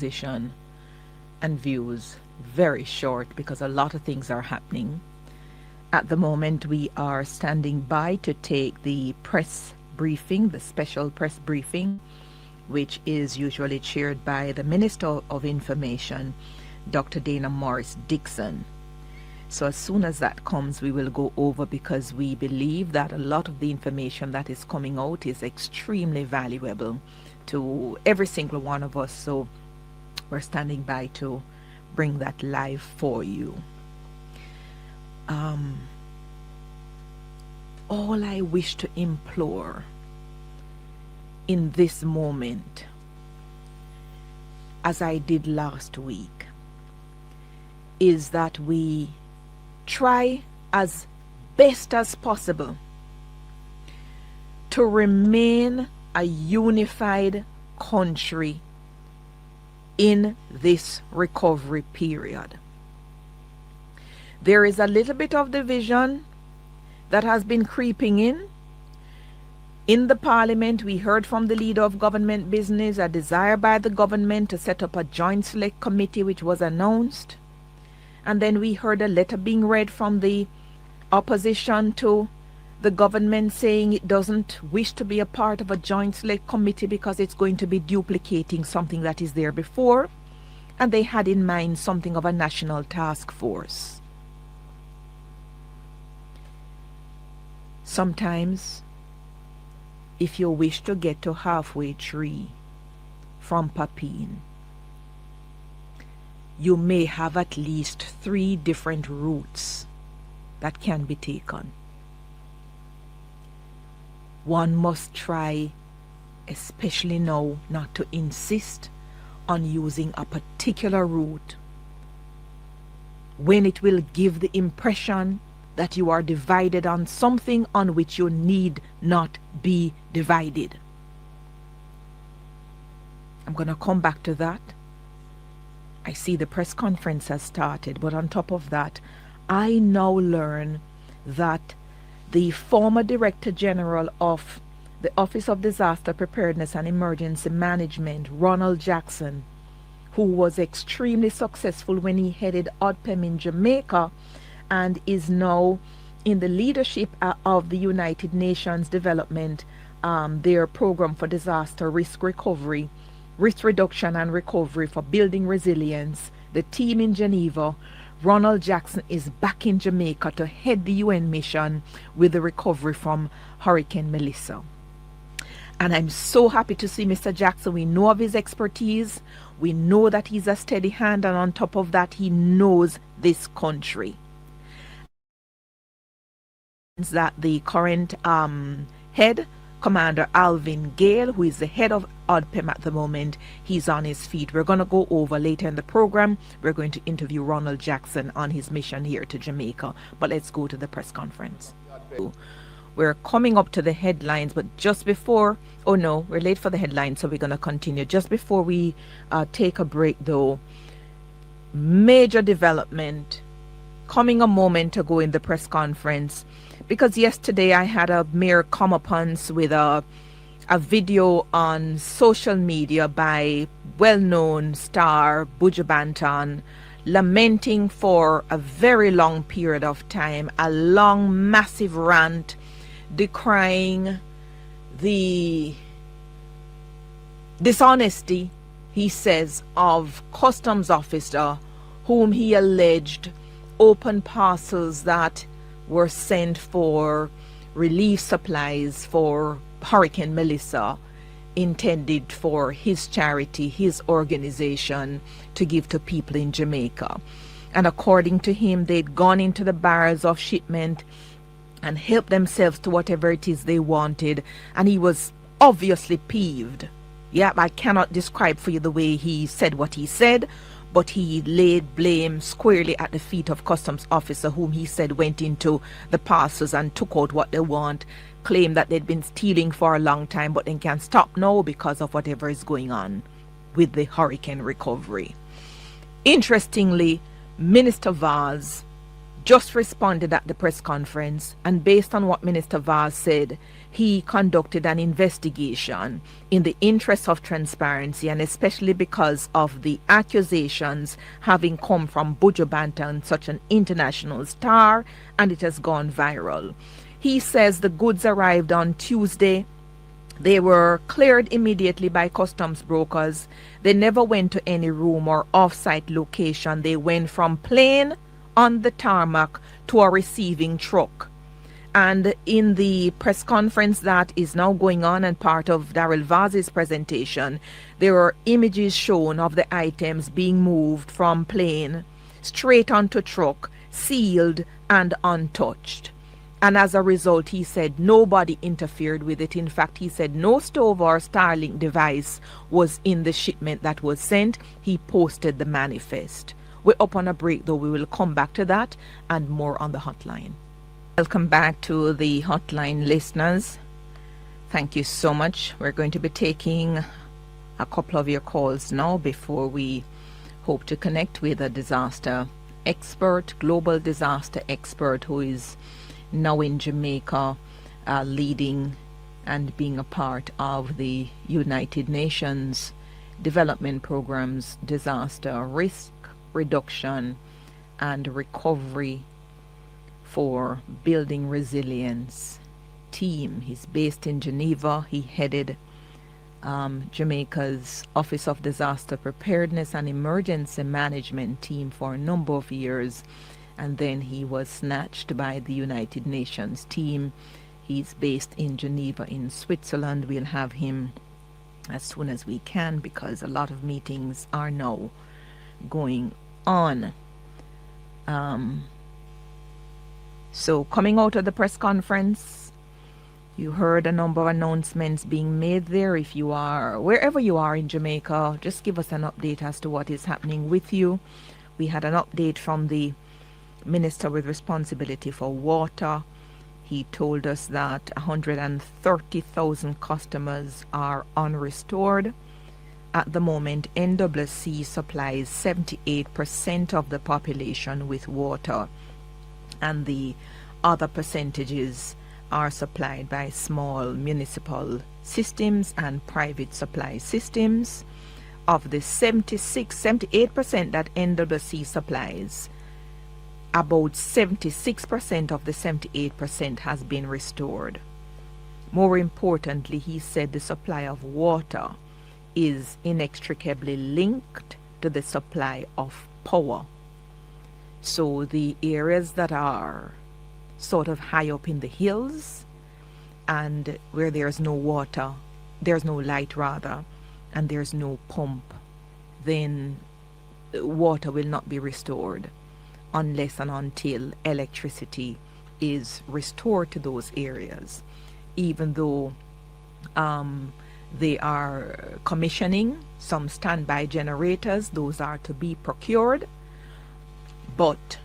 position and views very short because a lot of things are happening. At the moment, we are standing by to take the press briefing, the special press briefing, which is usually chaired by the Minister of Information, Dr. Dana Morris Dixon. So as soon as that comes, we will go over, because we believe that a lot of the information that is coming out is extremely valuable to every single one of us. So we're standing by to bring that live for you. All I wish to implore in this moment, as I did last week, is that we try as best as possible to remain a unified country in this recovery period. There is a little bit of division that has been creeping in the parliament. We heard from the leader of government business a desire by the government to set up a joint select committee, which was announced. And then we heard a letter being read from the opposition to the government saying it doesn't wish to be a part of a joint select committee because it's going to be duplicating something that is there before. And they had in mind something of a national task force. Sometimes, if you wish to get to halfway tree from Papine, you may have at least 3 different routes that can be taken. One must try, especially now, not to insist on using a particular route when it will give the impression that you are divided on something on which you need not be divided. I'm going to come back to that. I see the press conference has started, but on top of that, I now learn that the former Director General of the Office of Disaster Preparedness and Emergency Management, Ronald Jackson, who was extremely successful when he headed ODPEM in Jamaica and is now in the leadership of the United Nations Development, their program for disaster risk recovery, risk reduction and recovery for building resilience, the team in Geneva. Ronald Jackson is back in Jamaica to head the UN mission with the recovery from Hurricane Melissa. And I'm so happy to see Mr. Jackson. We know of his expertise. We know that he's a steady hand, and on top of that, he knows this country. That the current head, Commander Alvin Gale, who is the head of ODPEM at the moment, he's on his feet. We're going to go over later in the program. We're going to interview Ronald Jackson on his mission here to Jamaica. But let's go to the press conference. We're coming up to the headlines, but just before, oh no, we're late for the headlines, so we're going to continue. Just before we take a break though, major development coming a moment ago in the press conference, because yesterday I had a mere comeuppance with a video on social media by well-known star Buju Banton, lamenting for a very long period of time, a long massive rant decrying the dishonesty, he says, of customs officer whom he alleged opened parcels that were sent for relief supplies for Hurricane Melissa, intended for his charity, his organization, to give to people in Jamaica. And according to him, they'd gone into the barrels of shipment and helped themselves to whatever it is they wanted, and he was obviously peeved. Yeah, I cannot describe for you the way he said what he said, but he laid blame squarely at the feet of customs officer whom he said went into the parcels and took out what they want, claimed that they'd been stealing for a long time, but they can stop now because of whatever is going on with the hurricane recovery. Interestingly, Minister Vaz just responded at the press conference, and based on what Minister Vaz said, he conducted an investigation in the interest of transparency, and especially because of the accusations having come from Buju Banton, such an international star, and it has gone viral. He says the goods arrived on Tuesday. They were cleared immediately by customs brokers. They never went to any room or off-site location. They went from plane on the tarmac to a receiving truck. And in the press conference that is now going on and part of Darrell Vaz's presentation, there were images shown of the items being moved from plane straight onto truck, sealed and untouched. And as a result, he said nobody interfered with it. In fact, he said no stove or Starlink device was in the shipment that was sent. He posted the manifest. We're up on a break, though. We will come back to that and more on the hotline. Welcome back to the hotline, listeners. Thank you so much. We're going to be taking a couple of your calls now before we hope to connect with a disaster expert, global disaster expert, who is now in Jamaica, leading and being a part of the United Nations Development Program's disaster risk reduction and recovery for building resilience team. He's based in Geneva. He headed Jamaica's Office of Disaster Preparedness and Emergency Management team for a number of years, and then he was snatched by the United Nations team. He's based in Geneva in Switzerland. We'll have him as soon as we can because a lot of meetings are now going on. So coming out of the press conference, you heard a number of announcements being made there. If you are, wherever you are in Jamaica, just give us an update as to what is happening with you. We had an update from the Minister with responsibility for water. He told us that 130,000 customers are unrestored. At the moment, NWC supplies 78% of the population with water, and the other percentages are supplied by small municipal systems and private supply systems. Of the 78% that NWC supplies, about 76% of the 78% has been restored. More importantly, he said the supply of water is inextricably linked to the supply of power. So the areas that are sort of high up in the hills and where there's no water, there's no light rather, and there's no pump, then water will not be restored unless and until electricity is restored to those areas. Even though they are commissioning some standby generators, those are to be procured, but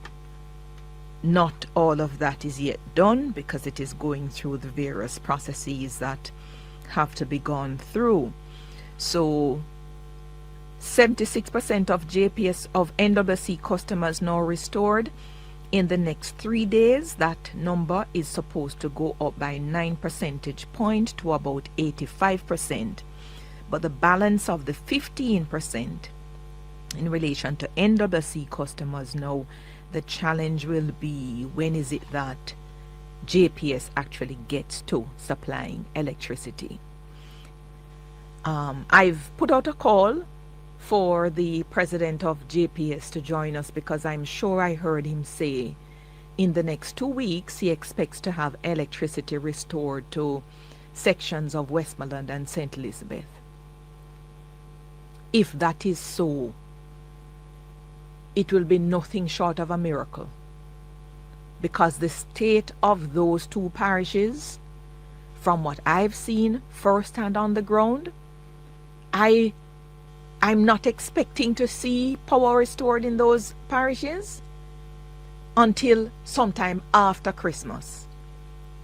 not all of that is yet done because it is going through the various processes that have to be gone through. So 76% of JPS of NWC customers now restored. In the next 3 days, that number is supposed to go up by 9 percentage points to about 85%. But the balance of the 15% in relation to NWC customers now, the challenge will be when is it that JPS actually gets to supplying electricity. I've put out a call for the president of JPS to join us because I'm sure I heard him say in the next 2 weeks he expects to have electricity restored to sections of Westmoreland and St. Elizabeth. If that is so, it will be nothing short of a miracle, because the state of those two parishes, from what I've seen firsthand on the ground, I'm not expecting to see power restored in those parishes until sometime after Christmas.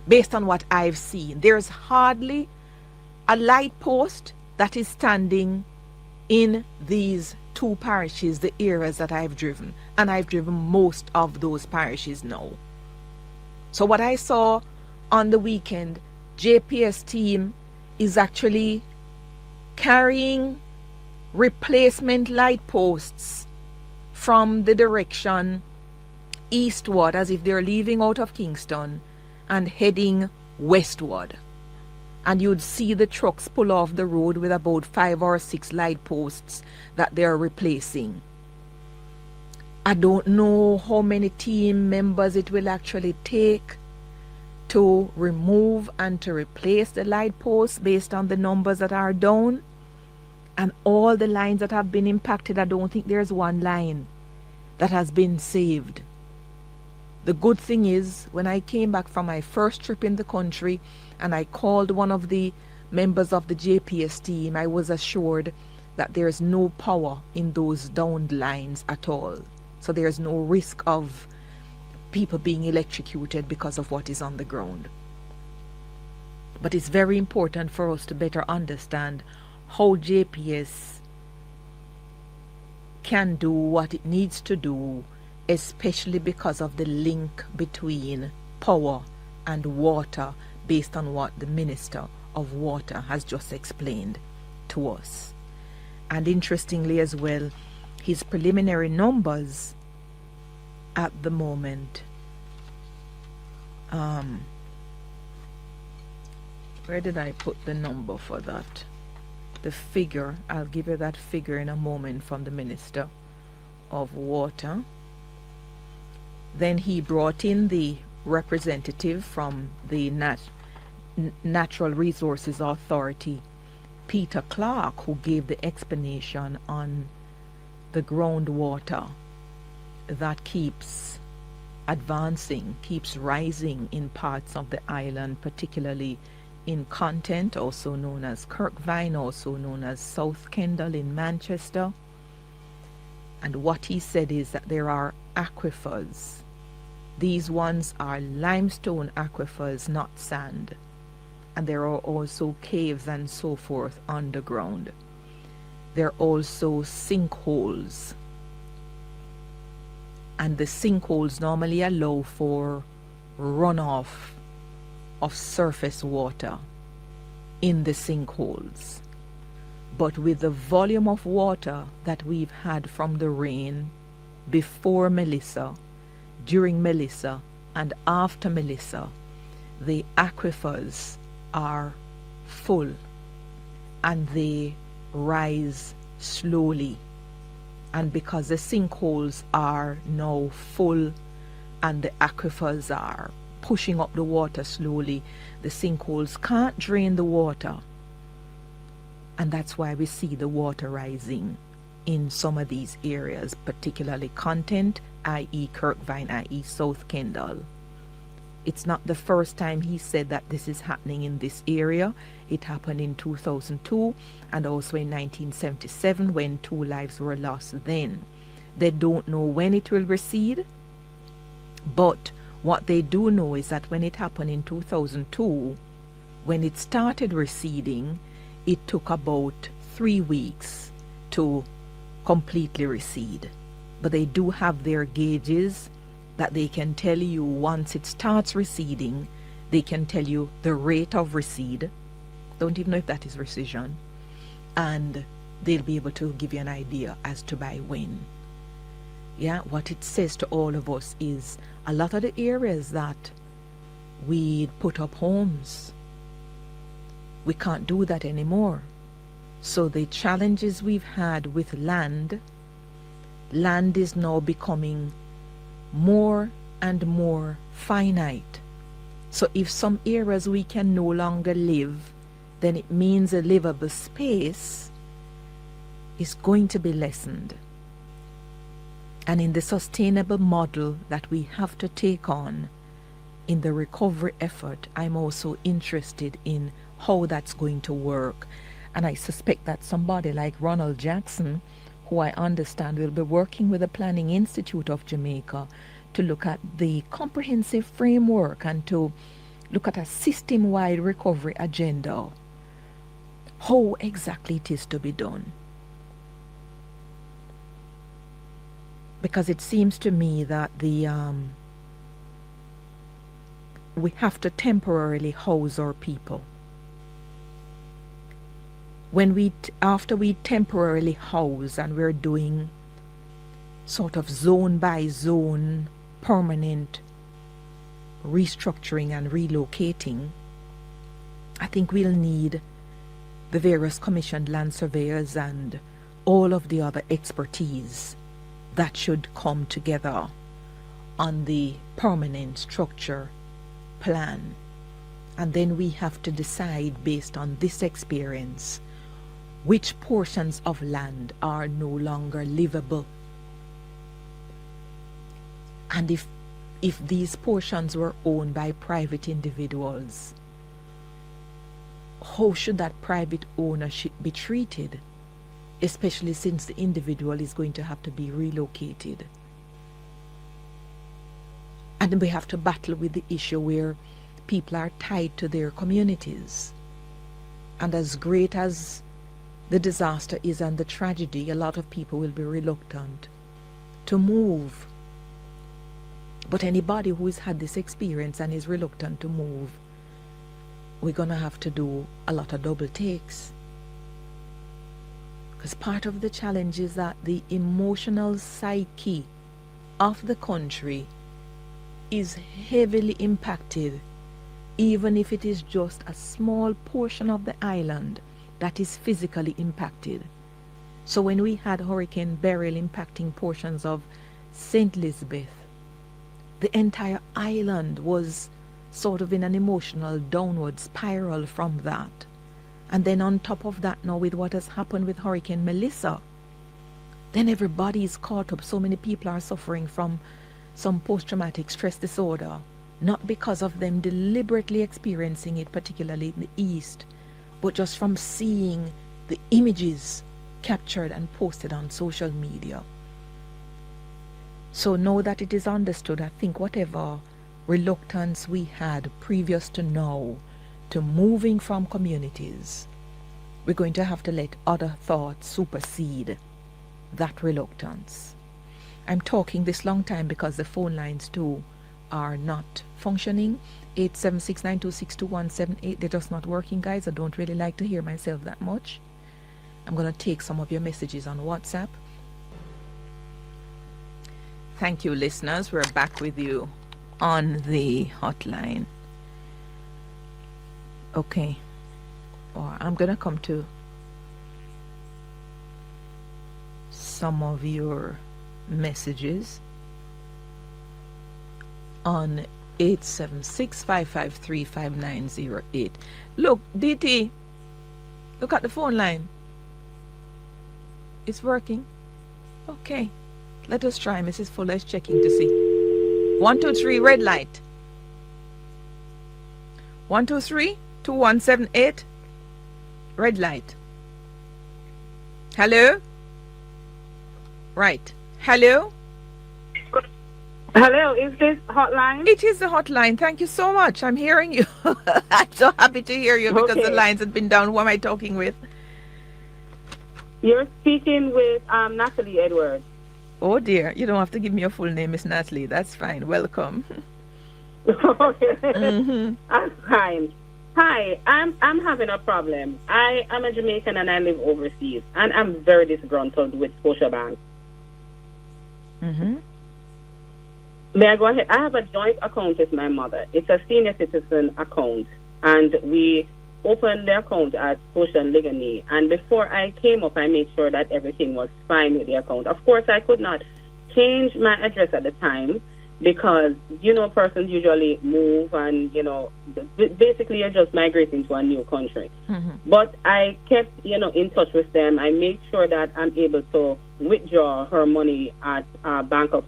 Based on what I've seen, there's hardly a light post that is standing in these 2 parishes, the areas that I've driven. And I've driven most of those parishes now. So what I saw on the weekend, JPS team is actually carrying replacement light posts from the direction eastward, as if they're leaving out of Kingston and heading westward. And you'd see the trucks pull off the road with about 5 or 6 light posts that they're replacing. I don't know how many team members it will actually take to remove and to replace the light posts based on the numbers that are down. And all the lines that have been impacted, I don't think there's one line that has been saved. The good thing is, when I came back from my first trip in the country and I called one of the members of the JPS team, I was assured that there's no power in those downed lines at all. So there's no risk of people being electrocuted because of what is on the ground. But it's very important for us to better understand how JPS can do what it needs to do, especially because of the link between power and water, based on what the Minister of Water has just explained to us. And interestingly as well, his preliminary numbers at the moment, where did I put the number for that? The figure, I'll give you that figure in a moment, from the Minister of Water. Then he brought in the representative from the Natural Resources Authority, Peter Clark, who gave the explanation on the groundwater that keeps advancing, keeps rising in parts of the island, particularly in Content, also known as Kirkvine, also known as South Kendall in Manchester. And what he said is that there are aquifers. These ones are limestone aquifers, not sand. And there are also caves and so forth underground. There are also sinkholes. And the sinkholes normally allow for runoff of surface water in the sinkholes. But with the volume of water that we've had from the rain before Melissa, during Melissa, and after Melissa, the aquifers are full and they rise slowly. And because the sinkholes are now full and the aquifers are pushing up the water slowly, the sinkholes can't drain the water. And that's why we see the water rising in some of these areas, particularly Content, i.e. Kirkvine, i.e. South Kendall. It's not the first time he said that this is happening in this area. It happened in 2002 and also in 1977 when 2 lives were lost then. They don't know when it will recede, but what they do know is that when it happened in 2002, when it started receding, it took about 3 weeks to completely recede. But they do have their gauges that they can tell you once it starts receding, they can tell you the rate of recede. Don't even know if that is recession. And they'll be able to give you an idea as to by when. Yeah, what it says to all of us is a lot of the areas that we put up homes, we can't do that anymore. So the challenges we've had with land is now becoming more and more finite. So if some areas we can no longer live, then it means a livable space is going to be lessened. And in the sustainable model that we have to take on in the recovery effort, I'm also interested in how that's going to work. And I suspect that somebody like Ronald Jackson, who I understand will be working with the Planning Institute of Jamaica to look at the comprehensive framework and to look at a system-wide recovery agenda, how exactly it is to be done. because it seems to me that we have to temporarily house our people. When after we temporarily house and we're doing sort of zone by zone permanent restructuring and relocating, I think we'll need the various commissioned land surveyors and all of the other expertise that should come together on the permanent structure plan. And then we have to decide based on this experience which portions of land are no longer livable. And if these portions were owned by private individuals, how should that private ownership be treated, especially since the individual is going to have to be relocated? And we have to battle with the issue where people are tied to their communities. And as great as the disaster is and the tragedy, a lot of people will be reluctant to move. But anybody who has had this experience and is reluctant to move, we're going to have to do a lot of double takes. Because part of the challenge is that the emotional psyche of the country is heavily impacted, even if it is just a small portion of the island that is physically impacted. So when we had Hurricane Beryl impacting portions of St. Elizabeth, the entire island was sort of in an emotional downward spiral from that. And then on top of that now with what has happened with Hurricane Melissa, then everybody is caught up. So many people are suffering from some post-traumatic stress disorder, not because of them deliberately experiencing it, particularly in the East, but just from seeing the images captured and posted on social media. So now that it is understood, I think whatever reluctance we had previous to now to moving from communities, we're going to have to let other thoughts supersede that reluctance. I'm talking this long time because the phone lines too are not functioning. 876-926-2178. They're just not working, guys. I don't really like to hear myself that much. I'm going to take some of your messages on WhatsApp. Thank you, listeners. We're back with you on the hotline. Okay. Or I'm going to come to some of your messages on 876-553-5908. Look, DT, look at the phone line. It's working. Okay. Let us try. Mrs. Fuller is checking to see. 123, red light. 123-2178. Red light. Hello? Right. Hello? Hello, is this hotline? It is the hotline. Thank you so much. I'm hearing you. I'm so happy to hear you because the lines have been down. Who am I talking with? You're speaking with Natalie Edwards. Oh dear, you don't have to give me your full name, Miss Natalie. That's fine. Welcome. Okay. That's fine. Hi, I'm having a problem. I am a Jamaican and I live overseas, and I'm very disgruntled with Scotiabank. May I go ahead? I have a joint account with my mother. It's a senior citizen account, and we opened the account at Scotia and Ligony. And before I came up, I made sure that everything was fine with the account. Of course, I could not change my address at the time because, persons usually move and, basically you're just migrating to a new country. But I kept, in touch with them. I made sure that I'm able to withdraw her money at Bank of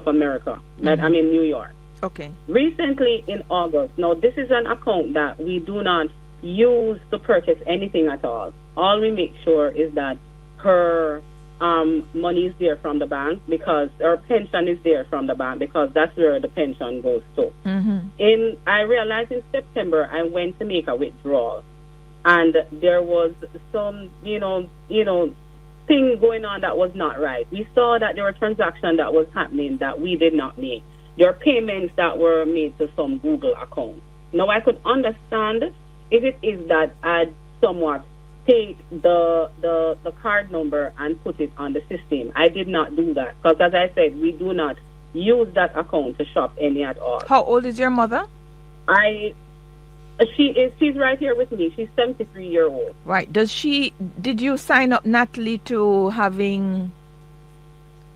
America. I'm in New York. Okay. Recently in August, now this is an account that we do not use to purchase anything at all. All we make sure is that her money is there from the bank because her pension is there from the bank because that's where the pension goes to. I realized in September I went to make a withdrawal, and there was some thing going on that was not right. We saw that there were transactions that was happening that we did not make. There are payments that were made to some Google accounts. Now, I could understand if it is that I somewhat take the card number and put it on the system. I did not do that because, as I said, we do not use that account to shop any at all. How old is your mother? She's right here with me. She's 73-year-old. Right. Did you sign up, Natalie, to having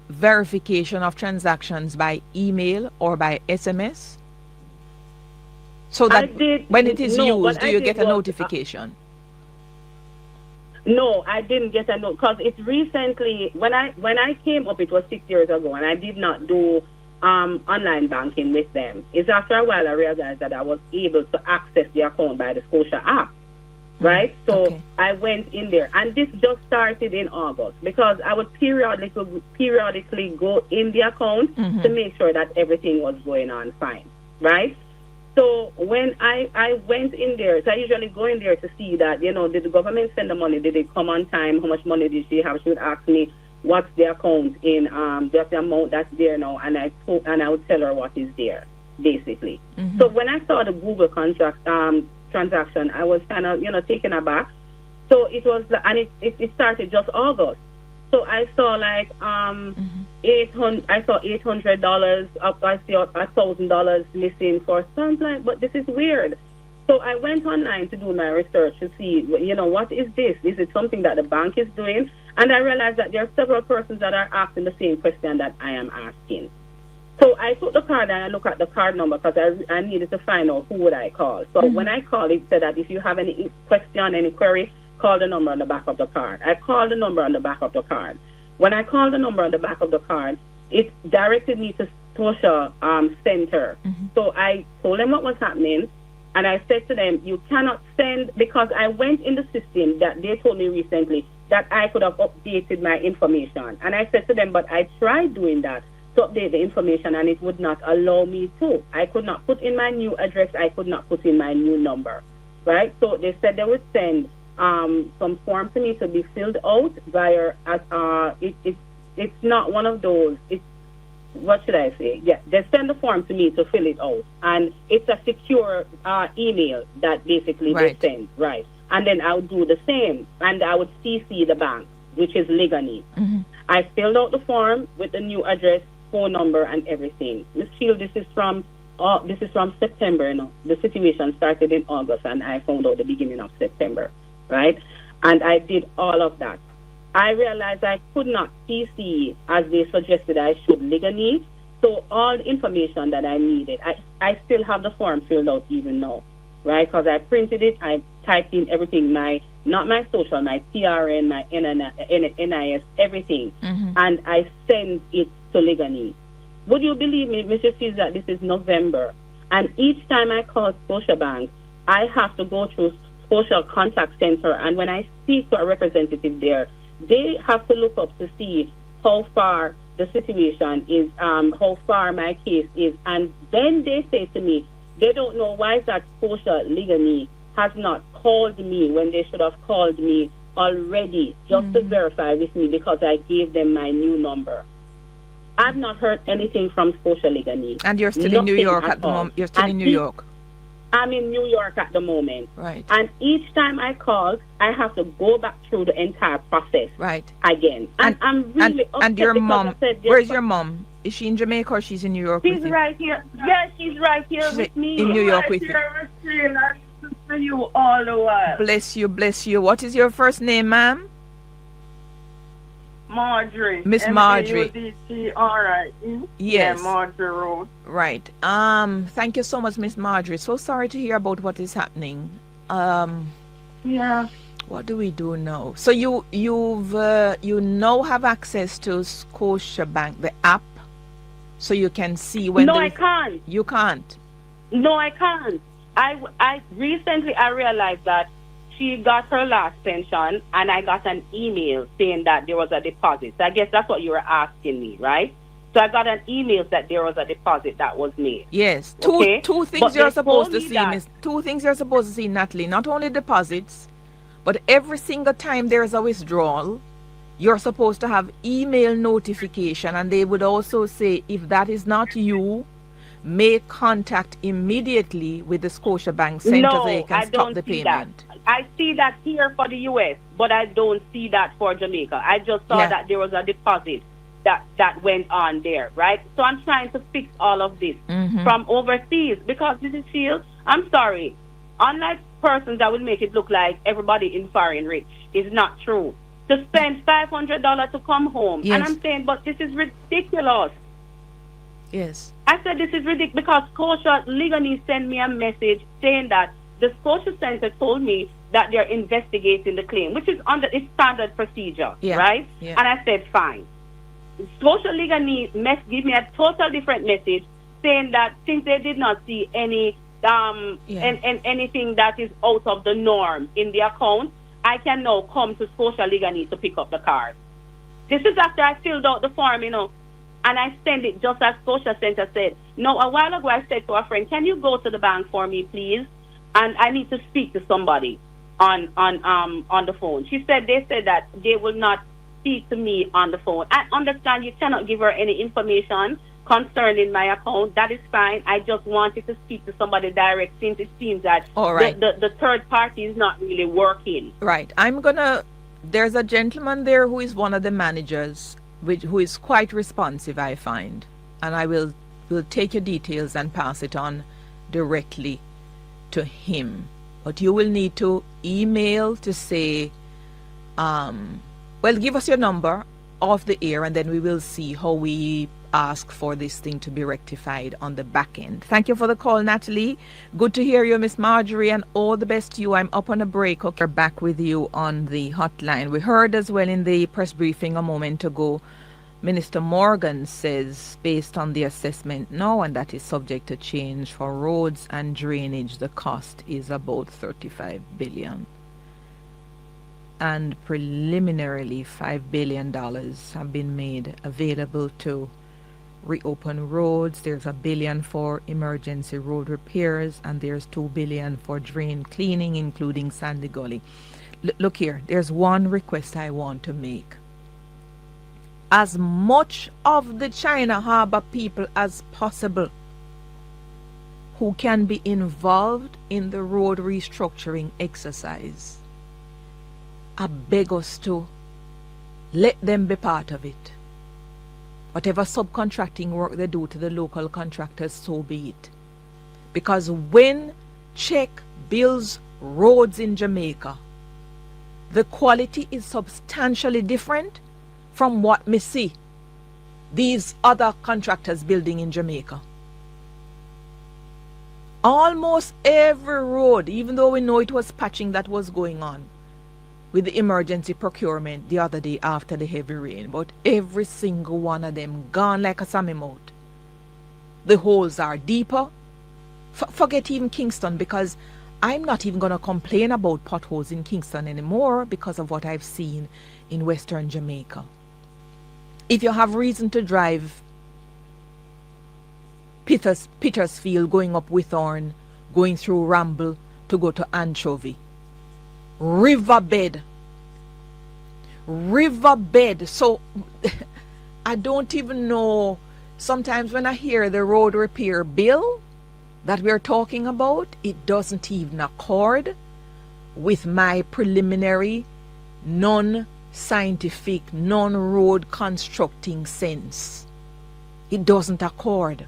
verification of transactions by email or by SMS? So that when it is used, do you get a notification? No, I didn't get a note because it's recently, when I came up, it was 6 years ago, and I did not do online banking with them. It's after a while I realized that I was able to access the account by the Scotia app, right? So okay. I went in there, and this just started in August because I would periodically go in the account to make sure that everything was going on fine, right? So when I went in there, so I usually go in there to see that, did the government send the money? Did it come on time? How much money did she have? She would ask me what's the account in, just the amount that's there now, and I would tell her what is there, basically. So when I saw the Google transaction, I was kind of, taken aback. So it was, and it started just August. So I saw like $800. I saw $800 up. I see $1,000 missing for something. Like, but this is weird. So I went online to do my research to see, what is this? Is it something that the bank is doing? And I realized that there are several persons that are asking the same question that I am asking. So I took the card and I looked at the card number because I needed to find out who would I call. So when I called, it said that if you have any question, any query, call the number on the back of the card. I called the number on the back of the card. When I called the number on the back of the card, it directed me to Scotia Center. So I told them what was happening, and I said to them, you cannot send, because I went in the system that they told me recently that I could have updated my information. And I said to them, but I tried doing that to update the information, and it would not allow me to. I could not put in my new address. I could not put in my new number, right? So they said they would send some form to me to be filled out via, it's not one of those, what should I say? Yeah, they send the form to me to fill it out. And it's a secure email that basically they send, right? And then I would do the same. And I would CC the bank, which is Ligani. I filled out the form with the new address, phone number, and everything. Ms. Shield, this is from September. The situation started in August, and I found out the beginning of September, right? And I did all of that. I realized I could not CC as they suggested I should Ligani. So all the information that I needed, I still have the form filled out even now, right? Because I printed it, I typed in everything, not my social, my PRN, my NIS, everything, and I sent it to Ligani. Would you believe me, Mr. Sees, that this is November, and each time I call Scotiabank, I have to go through Social Contact Center, and when I speak to a representative there, they have to look up to see how far the situation is, how far my case is, and then they say to me, they don't know why that Scotia Ligani has not called me when they should have called me already just to verify with me because I gave them my new number. I've not heard anything from Scotia Ligani. And you're still in New York at the moment. You're still in New York. I'm in New York at the moment. Right. And each time I call, I have to go back through the entire process. Right. Again. And I'm really upset. And your mom, where's your mom? Is she in Jamaica or she's in New York with you? She's right here. Yeah, she's right here with me. In New York with you. For you all the while. Bless you, bless you. What is your first name, ma'am? Marjorie. Miss Marjorie. MAUDTRIE. Yes. Yeah, Marjorie Road. Right. Thank you so much, Miss Marjorie. So sorry to hear about what is happening. Yeah. What do we do now? So you now have access to Scotiabank, the app, so you can see when. No, I can't. You can't. No, I can't. I recently realized that she got her last pension, and I got an email saying that there was a deposit. So I guess that's what you were asking me, right? So I got an email that there was a deposit that was made. Yes. Two things you're supposed to see, Miss. Two things you're supposed to see, Natalie. Not only deposits, but every single time there is a withdrawal, you're supposed to have email notification, and they would also say if that is not you, make contact immediately with the Scotiabank Center so they No, can I stop don't the see that. payment. I see that here for the U.S., but I don't see that for Jamaica. I just saw that there was a deposit that went on there, right? So I'm trying to fix all of this from overseas because this is still, I'm sorry, unlike persons that will make it look like everybody in foreign rich is not true. To spend $500 to come home. Yes. And I'm saying, but this is ridiculous. Yes. I said this is ridiculous because Scotia legally sent me a message saying that the Scotia Center told me that they're investigating the claim, which is under its standard procedure, right? Yeah. And I said, fine. Scotia legally give me a total different message saying that since they did not see any anything that is out of the norm in the account, I can now come to Scotia legally to pick up the card. This is after I filled out the form, and I send it just as Scotia Center said. No, a while ago I said to a friend, can you go to the bank for me, please? And I need to speak to somebody on the phone. They said that they will not speak to me on the phone. I understand you cannot give her any information concerning my account. That is fine. I just wanted to speak to somebody direct since it seems that the third party is not really working. Right. There's a gentleman there who is one of the managers, who is quite responsive, I find. And I will take your details and pass it on directly to him. But you will need to email to say, give us your number off the air, and then we will see how we ask for this thing to be rectified on the back end. Thank you for the call, Natalie. Good to hear you, Miss Marjorie, and all the best to you. I'm up on a break. Okay, we're back with you on the hotline. We heard as well in the press briefing a moment ago, Minister Morgan says, based on the assessment now, and that is subject to change for roads and drainage, the cost is about $35 billion. And preliminarily, $5 billion have been made available to reopen roads. There's $1 billion for emergency road repairs, and there's $2 billion for drain cleaning, including Sandy Gully. Look here, there's one request I want to make. As much of the China Harbor people as possible who can be involved in the road restructuring exercise, I beg us to let them be part of it. Whatever subcontracting work they do to the local contractors, so be it. Because when Czech builds roads in Jamaica, the quality is substantially different from what we see these other contractors building in Jamaica. Almost every road, even though we know it was patching that was going on with the emergency procurement the other day after the heavy rain, but every single one of them gone like a salmon mouth. The holes are deeper. Forget even Kingston, because I'm not even going to complain about potholes in Kingston anymore because of what I've seen in Western Jamaica. If you have reason to drive Petersfield, going up Withorn, going through Ramble to go to Anchovy, riverbed. So I don't even know. Sometimes when I hear the road repair bill that we're talking about, it doesn't even accord with my preliminary non-scientific, non-road constructing sense. It doesn't accord.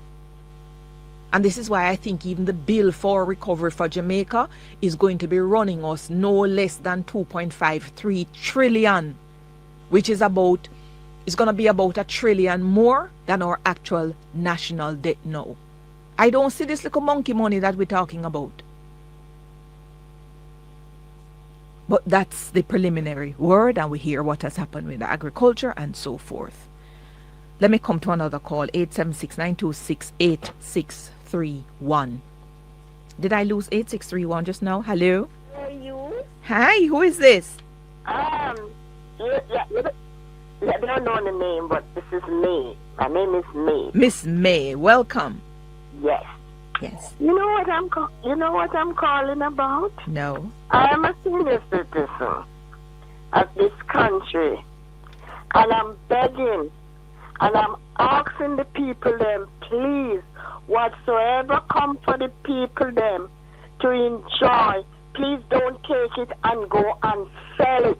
And this is why I think even the bill for recovery for Jamaica is going to be running us no less than 2.53 trillion, which is going to be about $1 trillion more than our actual national debt now. I don't see this little monkey money that we're talking about. But that's the preliminary word, and we hear what has happened with agriculture and so forth. Let me come to another call, 876-926-8631. Did I lose 8631 just now? Hello? Are you? Hi, who is this? I don't know the name, but this is May. My name is May. Miss May, welcome. Yes. Yes. You know what I'm calling about? No. I am a senior citizen of this country, And I'm begging, and I'm asking the people them, please, whatsoever come for the people them to enjoy, please don't take it and go and sell it.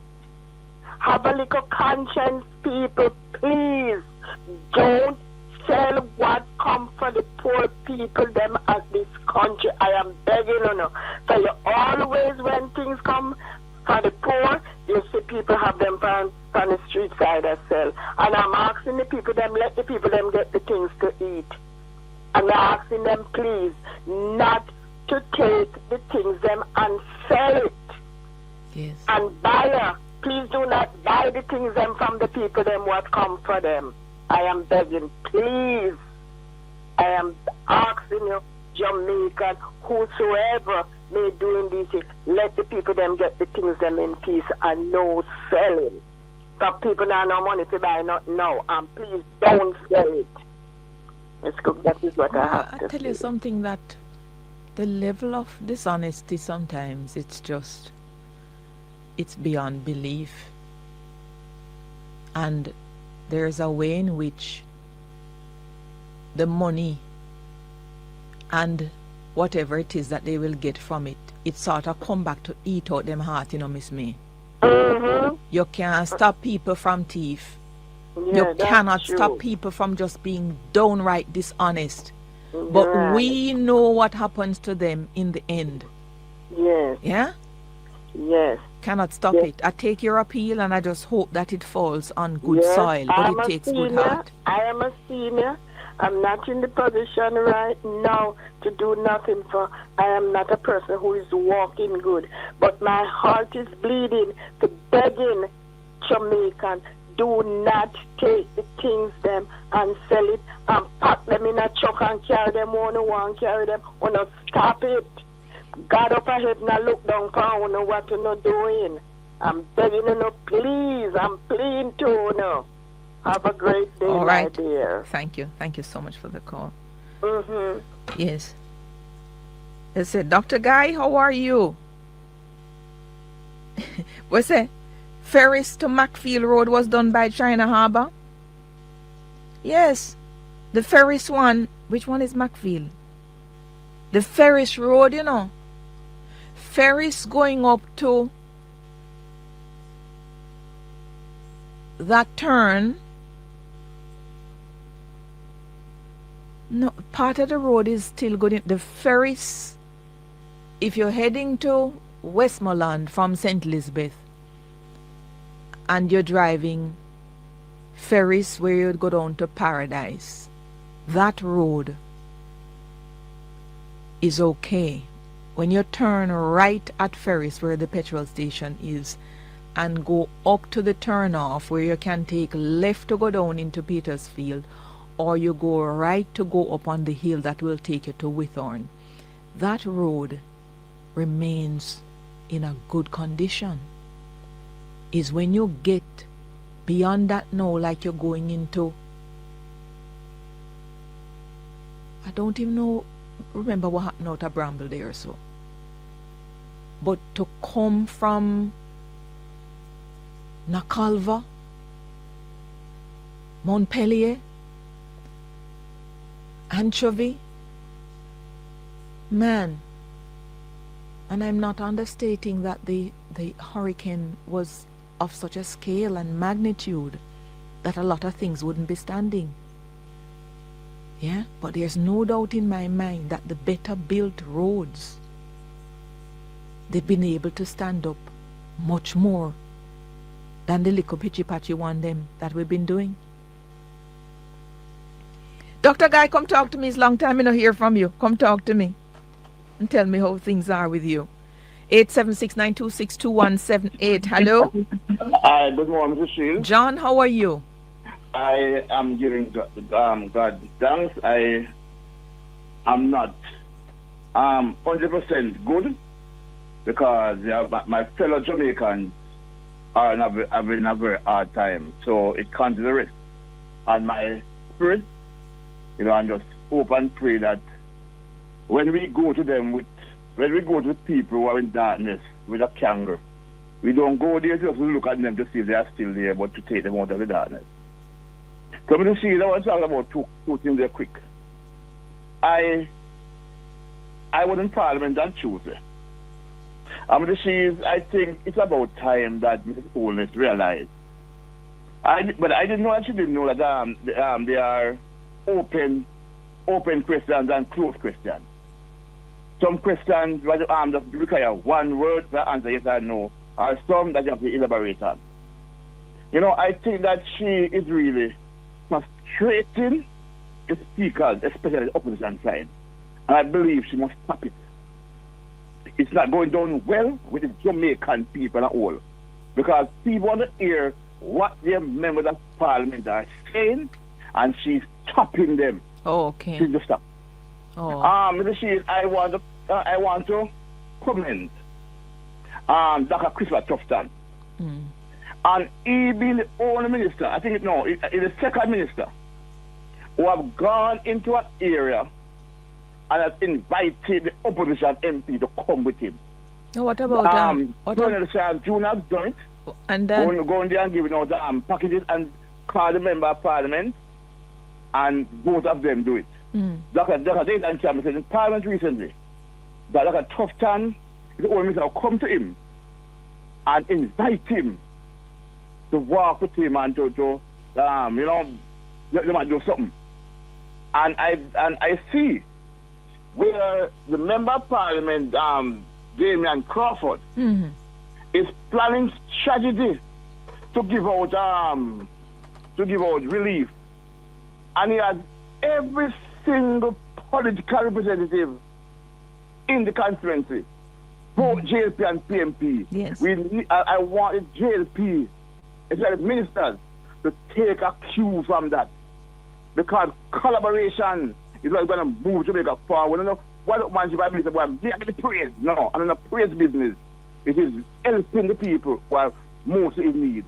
Have a little conscience, people, please. Don't sell what come for the poor people them at this country. I am begging you. So you always, when things come for the poor, you see people have them on the street side as well. And I'm asking the people them, let the people them get the things to eat. And I'm asking them, please, not to take the things them and sell it. Yes. And buyer, please do not buy the things them from the people them what come for them. I am begging, please. I am asking you, Jamaican, whosoever may doing these things, let the people them get the things them in peace and no selling. Some people now no money to buy nothing now, and please don't sell it. It's good. That is what I have to tell you something, that the level of dishonesty sometimes, it's beyond belief. And there's a way in which the money and whatever it is that they will get from it, it sort of come back to eat out them heart, Miss May. Mm-hmm. You can't stop people from thief. Yeah, You cannot true. stop people from just being downright dishonest. Yeah. But we know what happens to them in the end. Yes. Yeah? Yes. Cannot stop Yes. it. I take your appeal and I just hope that it falls on good Yes, soil, but I'm it a takes senior. good heart. I am a senior. I'm not in the position right now to do nothing for. I am not a person who is walking good. But my heart is bleeding to begging Jamaican, do not take the things them and sell it and pack them in a truck and carry them on the one, carry them on a stop it. God up ahead and look down for you what you're not doing. I'm begging you, please. I'm pleading to you. Have a great day, All my right. dear. Thank you. Thank you so much for the call. Mm-hmm. Yes. They said, Dr. Guy, how are you? What's it? Ferris to Macfield Road was done by China Harbour? Yes. The Ferris one. Which one is Macfield? The Ferris Road, Ferris going up to that turn. No, part of the road is still good. The Ferris, if you're heading to Westmoreland from St. Elizabeth and you're driving Ferris where you'd go down to Paradise, that road is okay. When you turn right at Ferris where the petrol station is and go up to the turnoff where you can take left to go down into Petersfield, or you go right to go up on the hill that will take you to Withorn, that road remains in a good condition. Is when you get beyond that now, like you're going into, I don't even remember what happened out of Bramble there, so. But to come from Nakalva, Montpellier, Anchovy, man, and I'm not understating that the hurricane was of such a scale and magnitude that a lot of things wouldn't be standing. Yeah, but there's no doubt in my mind that the better built roads, they've been able to stand up much more than the little pitchy-patchy one them that we've been doing. Dr. Guy, come talk to me. It's a long time I don't hear from you. Come talk to me and tell me how things are with you. 876-926-2178. Hello? Hi, good morning, Mr. Shield. John, how are you? I am giving God thanks. I am not 100% good because my fellow Jamaicans are having a very hard time. So it comes to the risk. And my spirit, and just hope and pray that when we go to them when we go to people who are in darkness with a candle, We don't go there just to look at them to see if they are still there, but to take them out of the darkness. So I want to talk about two things there quick. I was in Parliament on Tuesday. I think it's about time that Mrs. Holness realized. But I didn't know that she didn't know that they are open questions and closed questions. Some questions just require one word for answer, yes or no, or some that you have to elaborate on. You know, I think that she is really frustrating the speakers, especially the opposition side. And I believe she must stop it. It's not going down well with the Jamaican people at all. Because people want to hear what their members of Parliament are saying, and she's stopping them. Oh, okay. She's just stop. Oh. Mr. Shields, I want to commend Dr. Christopher Tufton. And he being the only minister, I think he's the second minister who have gone into an area and has invited the opposition MP to come with him. Oh, what about Colonel Sam June has done it. And then going there and giving out packages and call the member of Parliament, and both of them do it. Dr. Dayton Chairman said in Parliament recently that Dr. Tufton is the only minister who come to him and invite him to walk with him and to let them do something. And I see where the member of Parliament, Damian Crawford, is planning strategy to give out relief, and he has every single political representative in the constituency, both JLP and PMP. Yes. I want the JLP, especially ministers, to take a cue from that, because collaboration is what's going to move Jamaica forward. What man should I minister? But I'm getting the praise. No, I'm in a praise business. It is helping the people who are most in need.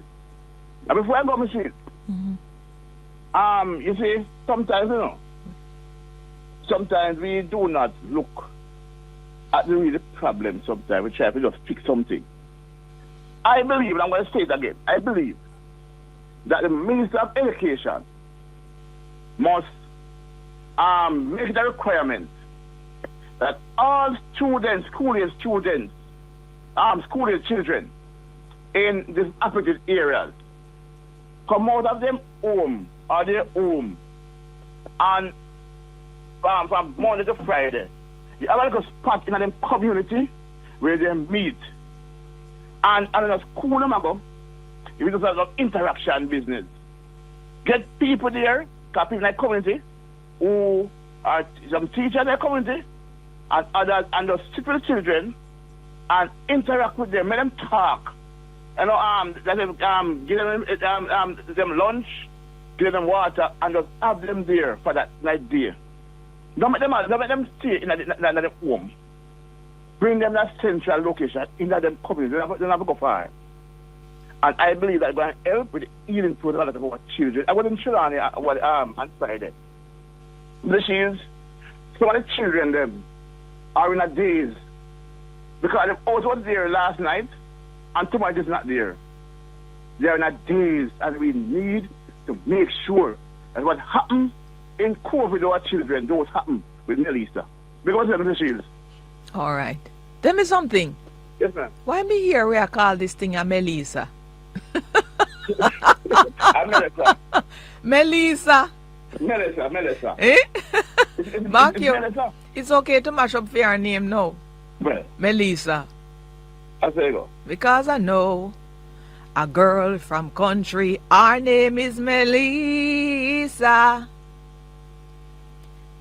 And before I go, Michelle, you see, sometimes we do not look at the real problem. Sometimes we try to just fix something. I believe, and I'm going to say it again, I believe that the Minister of Education must make it a requirement that all students, school-age students, school-age children in these affected areas come out of them home or their home, and from Monday to Friday, you have like a spot in them community where they meet, and in a school them go, if it is a interaction business, get people there, people in the community who are some teachers in the community and others, and just sit with the children and interact with them, make them talk. Give them lunch, give them water, and just have them there for that night day. Don't make them stay in the home. Bring them to that central location in them community. They don't have to go far. And I believe that going to help with the healing program of our children. I wasn't sure on Friday. This is some of the children them are in a daze, because the house was there last night and tomorrow is not there. They are in a daze, and we need to make sure that what happened in COVID with our children don't happen with Melissa. Because of the Shields. All right. Tell me something. Yes, ma'am. Why me here we are call this thing a Melissa? Melissa. Melissa. Eh? Mark you. Melissa. It's okay to mash up for your name now. Well, Melissa. I say go. Because I know a girl from country, her name is Melissa.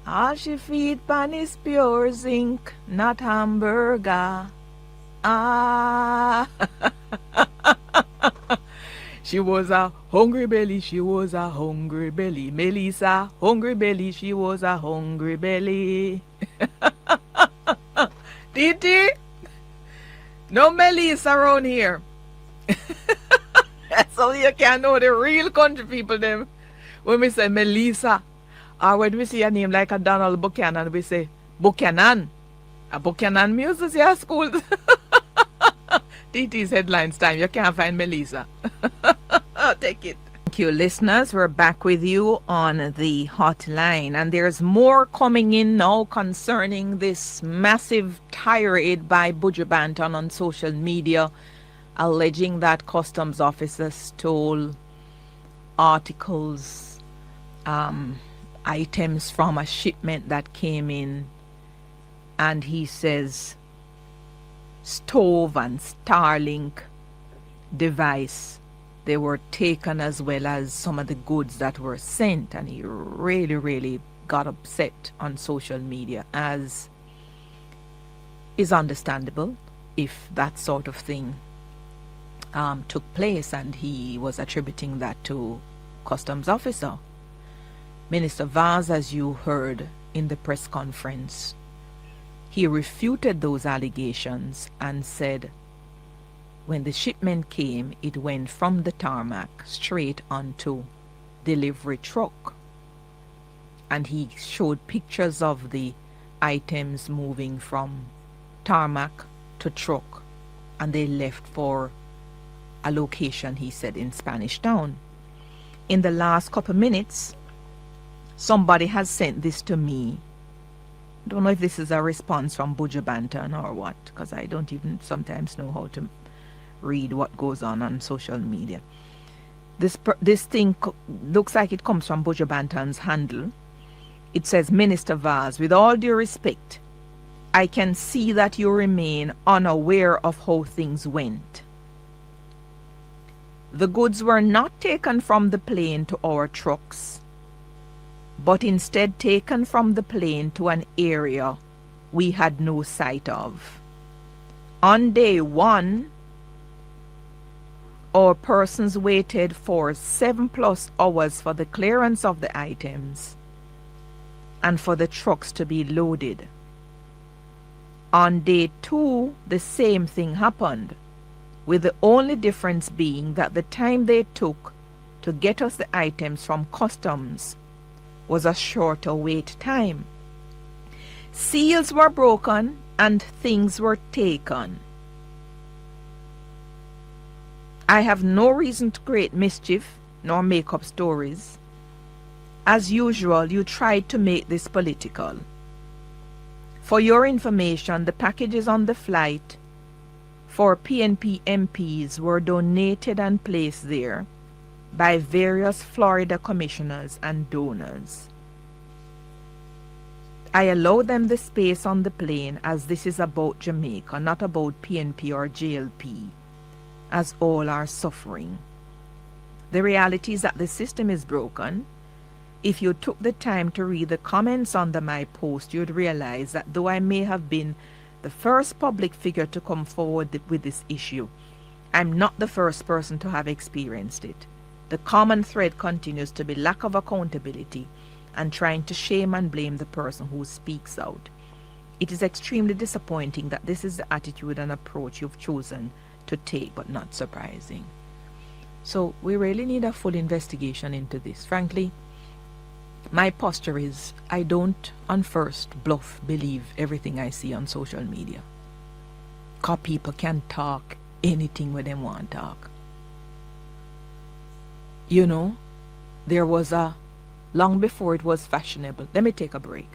All she feed pan is pure zinc, not hamburger. Ah. She was a hungry belly, she was a hungry belly. Melissa, hungry belly, she was a hungry belly. Titi, no Melissa around here. So you can know the real country people them. When we say Melissa, or when we see a name like a Donald Buchanan, we say Buchanan. A Buchanan music, yeah, school. TT's headlines time. You can't find Melissa. Take it. Thank you, listeners. We're back with you on the hotline, and there's more coming in now concerning this massive tirade by Buju Banton on social media, alleging that customs officers stole articles, items from a shipment that came in, and he says stove and Starlink device, they were taken, as well as some of the goods that were sent, and he really got upset on social media, as is understandable if that sort of thing took place, and he was attributing that to customs officer. Minister Vaz, as you heard in the press conference, he refuted those allegations and said when the shipment came, it went from the tarmac straight onto delivery truck. And he showed pictures of the items moving from tarmac to truck, and they left for a location, he said, in Spanish Town. In the last couple minutes, somebody has sent this to me. I don't know if this is a response from Buju Banton or what, because I don't even sometimes know how to read what goes on social media. This thing looks like it comes from Buju Banton's handle. It says, Minister Vaz, with all due respect, I can see that you remain unaware of how things went. The goods were not taken from the plane to our trucks, but instead taken from the plane to an area we had no sight of. On day one, our persons waited for 7+ hours for the clearance of the items and for the trucks to be loaded. On day two, the same thing happened, with the only difference being that the time they took to get us the items from customs was a shorter wait time. Seals were broken and things were taken. I have no reason to create mischief nor make up stories. As usual, you tried to make this political. For your information, the packages on the flight for PNP MPs were donated and placed there by various Florida commissioners and donors. I allow them the space on the plane, as this is about Jamaica, not about PNP or JLP, as all are suffering. The reality is that the system is broken. If you took the time to read the comments under my post, you'd realize that though I may have been the first public figure to come forward with this issue, I'm not the first person to have experienced it. The common thread continues to be lack of accountability and trying to shame and blame the person who speaks out. It is extremely disappointing that this is the attitude and approach you've chosen to take, but not surprising. So we really need a full investigation into this. Frankly, my posture is I don't on first bluff believe everything I see on social media, because people can talk anything when they want to talk. You know, there was long before it was fashionable. Let me take a break.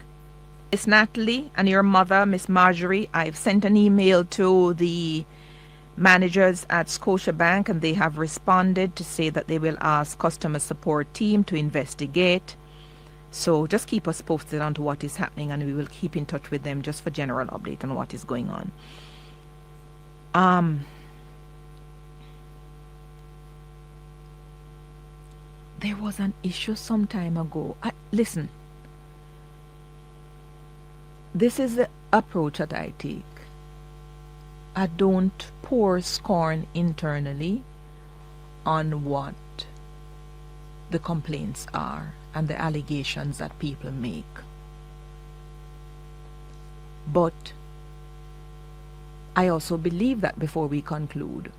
Miss Natalie and your mother, Miss Marjorie, I've sent an email to the managers at Scotiabank, and they have responded to say that they will ask customer support team to investigate. So just keep us posted on to what is happening, and we will keep in touch with them just for general update on what is going on. There was an issue some time ago. Listen, this is the approach that I take. I don't pour scorn internally on what the complaints are and the allegations that people make. But I also believe that before we conclude,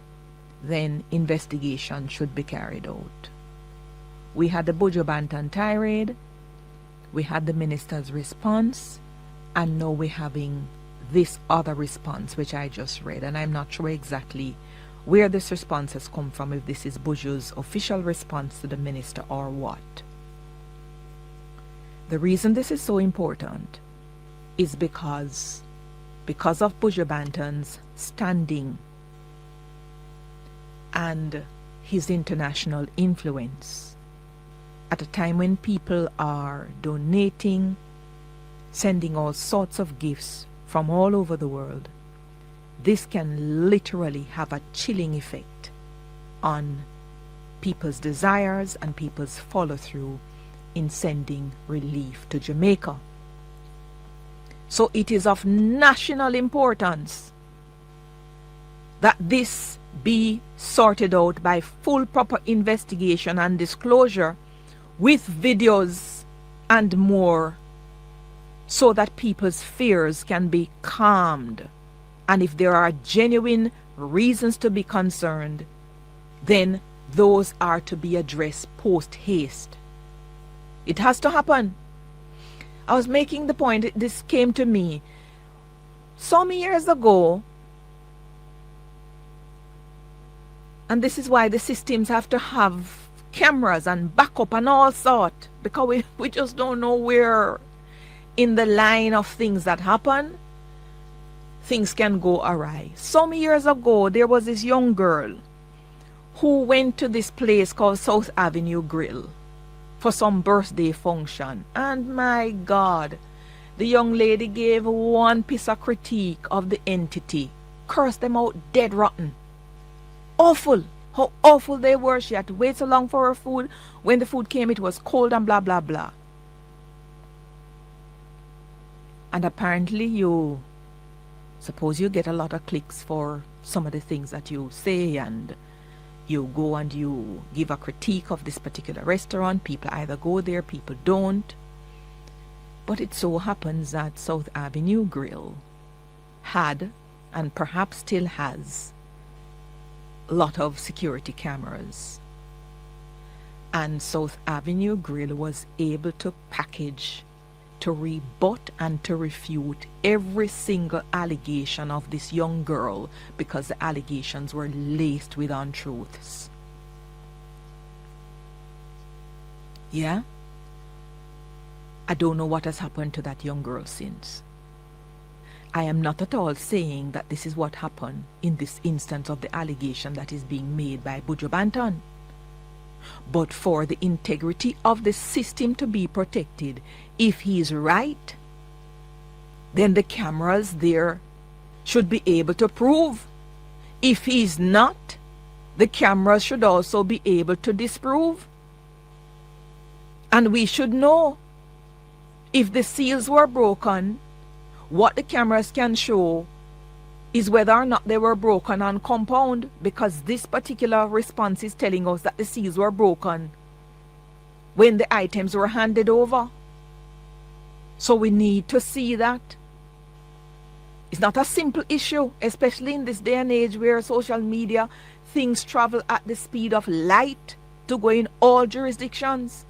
then investigation should be carried out. We had the Buju Banton tirade, we had the minister's response, and now we're having this other response which I just read, and I'm not sure exactly where this response has come from, if this is Buju's official response to the minister or what. The reason this is so important is because of Buju Banton's standing and his international influence. At a time when people are donating, sending all sorts of gifts from all over the world, this can literally have a chilling effect on people's desires and people's follow-through in sending relief to Jamaica. So it is of national importance that this be sorted out by full proper investigation and disclosure with videos and more, so that people's fears can be calmed. And if there are genuine reasons to be concerned, then those are to be addressed post haste. It has to happen. I was making the point, this came to me some years ago, and this is why the systems have to have cameras and backup and all sort, because we just don't know where in the line of things that happen, things can go awry. Some years ago, there was this young girl who went to this place called South Avenue Grill for some birthday function. And my God, the young lady gave one piece of critique of the entity, cursed them out dead rotten. Awful. How awful they were. She had to wait so long for her food. When the food came, it was cold and blah, blah, blah. And apparently you get a lot of clicks for some of the things that you say, and you go and you give a critique of this particular restaurant. People either go there, people don't. But it so happens that South Avenue Grill had, and perhaps still has, a lot of security cameras. And South Avenue Grill was able to package, to rebut and to refute every single allegation of this young girl, because the allegations were laced with untruths. Yeah? I don't know what has happened to that young girl since. I am not at all saying that this is what happened in this instance of the allegation that is being made by Buju Banton. But for the integrity of the system to be protected, if he is right, then the cameras there should be able to prove. If he is not, the cameras should also be able to disprove. And we should know, if the seals were broken, what the cameras can show is whether or not they were broken on compound, because this particular response is telling us that the seals were broken when the items were handed over. So we need to see that. It's not a simple issue, especially in this day and age where social media, things travel at the speed of light to go in all jurisdictions,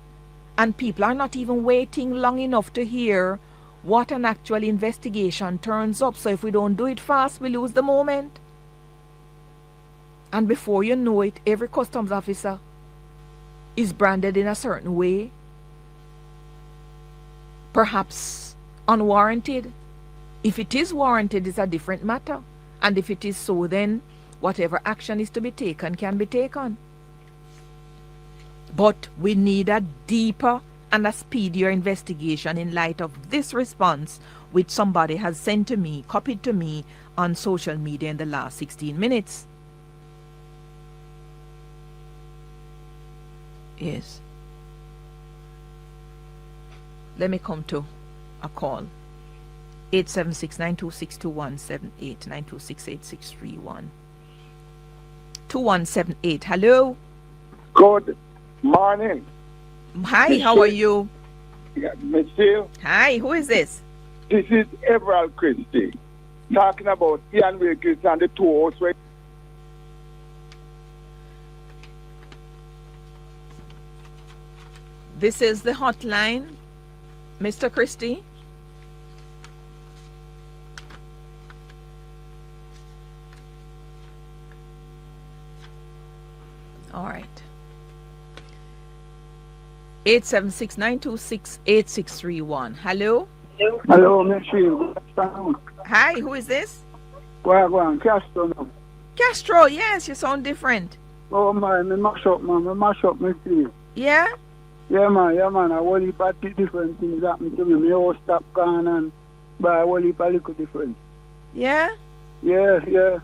and people are not even waiting long enough to hear what an actual investigation turns up. So if we don't do it fast, we lose the moment. And before you know it, every customs officer is branded in a certain way, perhaps unwarranted. If it is warranted, it's a different matter. And if it is so, then whatever action is to be taken can be taken. But we need a deeper and a speedier investigation in light of this response, which somebody has sent to me, copied to me on social media in the last 16 minutes. Yes. Let me come to a call. 876-926-2178, 926-8631. 2178. Hello. Good morning. Hi, how are you? Michelle. Hi, who is this? This is Everald Christie talking about Ian Wilkins and the 2 hours. This is the hotline, Mr. Christie. 876-926-8631. Hello? Hello, Michelle. Good afternoon. Hi, who is this? Go on, Castro now. Castro, yes, you sound different. Oh, man, me mash up, man. Me mash up, me see. Yeah? Yeah, man. I want heap of different things happen to me. Me all stop gone and but I want heap of little different. Yeah? Yeah.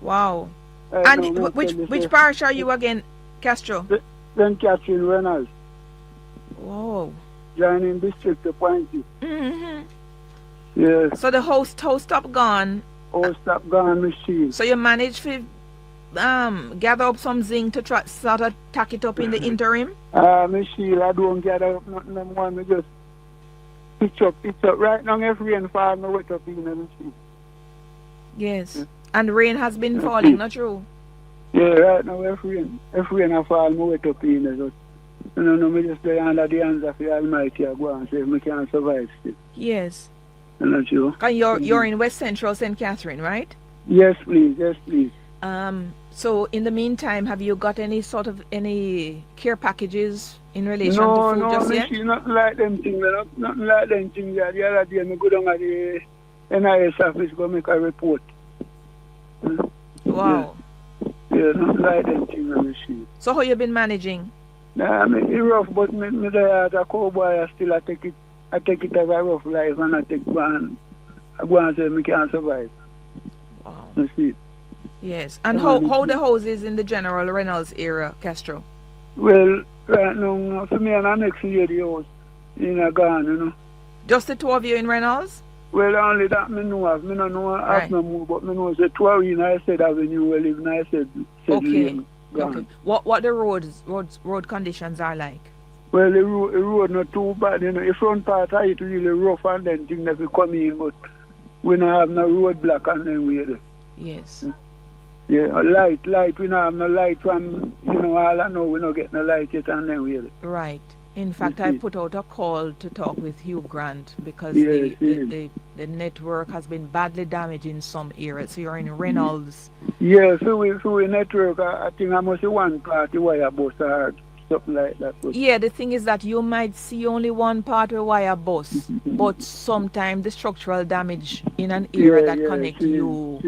Wow. I And know, which parish are you again, Castro? Then Catherine Reynolds, Whoa. joining district appointee. Mm-hmm. Yeah. So the host up gone. All stop gone, Michelle. So you managed to gather up some zinc to try sort of tack it up in the interim? Michelle, I don't gather up nothing no more. Me just pitch up. Right now, every rain fall, me wet up in the Michelle. Yes. And rain has been falling, not true? Yeah, right now, every rain I fall, me wet up in the No, me just lay under the hands of the Almighty. I go and say, me can survive still. Yes. Not you? And you're in West Central St. Catherine, right? Yes, please. So in the meantime, have you got any care packages in relation to food just yet? No, nothing like them things. Nothing like them things. The other day, I go down at the NIS office go make a report. Wow. Yeah, nothing like them things, Michelle. So how you been managing? Nah, I mean, it's rough, but me as a cowboy, I take it as a rough life, and I go and say me can survive. Wow. You see? Yes. And how the houses in the General Reynolds area, Castro? Well, right now, for me and the next year, the house in a gone, you know. Just the two of you in Reynolds? Well, only that me know of. Me no have no more, but me know say 12 in I said Avenue we live in I said okay. Gone. Okay. What the road conditions are like? Well, the road not too bad, you know. The front part of it really rough and then things that we come in, but we don't have no road block and then we there. Yes. Yeah, light. We don't have no light from, all I know we don't get no light yet and then we there. Right. In fact, I put out a call to talk with Hugh Grant because the network has been badly damaged in some areas. So you're in Reynolds. Yeah, so we network, I think I must see one part the wire bus or something like that. But yeah, the thing is that you might see only one part of wire bus, but sometimes the structural damage in an area that connects you,